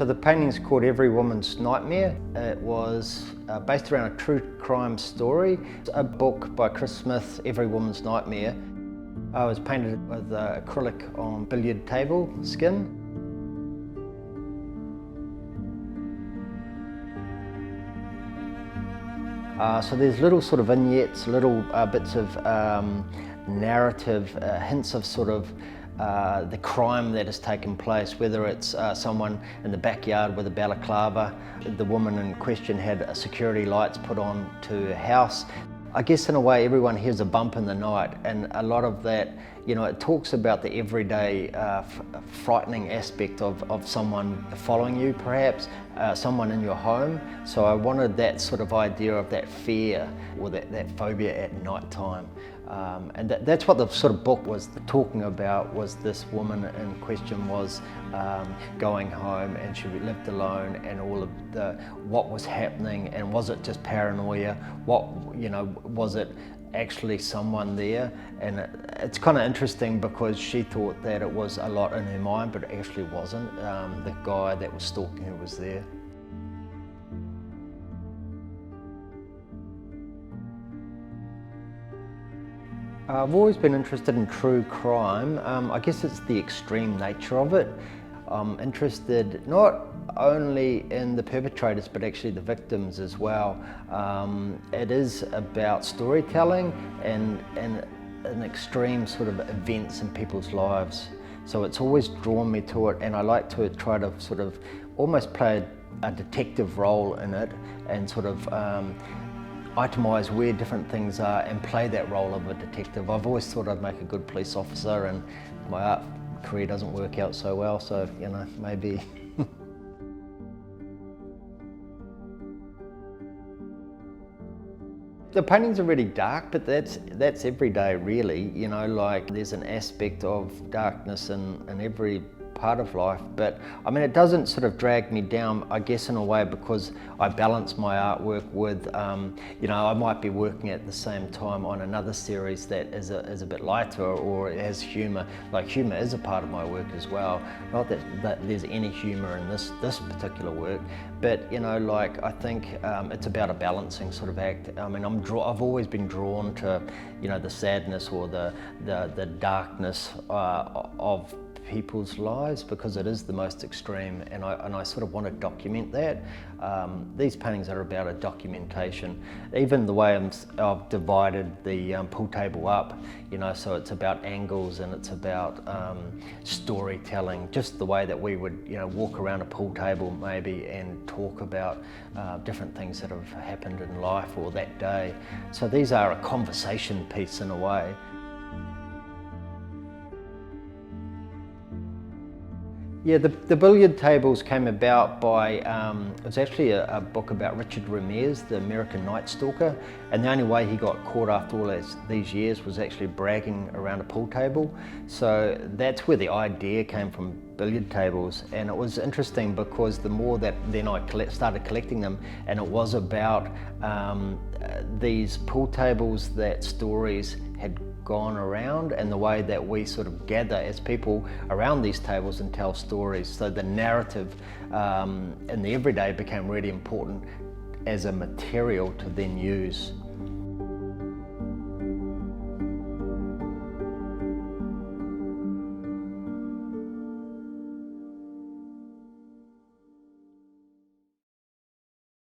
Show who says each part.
Speaker 1: So the painting's called Every Woman's Nightmare. It was based around a true crime story. It's a book by Chris Smith, Every Woman's Nightmare. I was painted with acrylic on billiard table skin. So there's little sort of vignettes, little bits of narrative, hints of sort of the crime that has taken place, whether it's someone in the backyard with a balaclava. The woman in question had security lights put on to her house. I guess in a way everyone hears a bump in the night, and a lot of that, you know, it talks about the everyday frightening aspect of someone following you perhaps, someone in your home. So I wanted that sort of idea of that fear or that phobia at night time. And that's what the sort of book was talking about, was this woman in question was going home, and she lived alone, and all of what was happening, and was it just paranoia? What, you know, was it actually someone there? And it's kind of interesting because she thought that it was a lot in her mind, but it actually wasn't. The guy that was stalking her was there. I've always been interested in true crime. I guess it's the extreme nature of it. I'm interested not only in the perpetrators, but actually the victims as well. It is about storytelling and an extreme sort of events in people's lives. So it's always drawn me to it, and I like to try to sort of almost play a detective role in it, and sort of itemise where different things are and play that role of a detective. I've always thought I'd make a good police officer, and my art career doesn't work out so well, so, you know, maybe. The paintings are really dark, but that's every day really, you know, like there's an aspect of darkness in every part of life, but I mean it doesn't sort of drag me down, I guess, in a way, because I balance my artwork with, you know, I might be working at the same time on another series that is a bit lighter, or it has humour. Like, humour is a part of my work as well. Not that there's any humour in this particular work, but, you know, like, I think it's about a balancing sort of act. I mean, I've always been drawn to, you know, the sadness or the darkness of people's lives, because it is the most extreme, and I sort of want to document that. These paintings are about a documentation. Even the way I've divided the pool table up, you know, so it's about angles and it's about storytelling, just the way that we would, you know, walk around a pool table maybe and talk about different things that have happened in life or that day. So these are a conversation piece in a way. Yeah, the billiard tables came about by, it was actually a book about Richard Ramirez, the American Night Stalker, and the only way he got caught after all these years was actually bragging around a pool table. So that's where the idea came from, billiard tables, and it was interesting because the more that then I started collecting them, and it was about these pool tables that stories had gone around, and the way that we sort of gather as people around these tables and tell stories. So the narrative in the everyday became really important as a material to then use.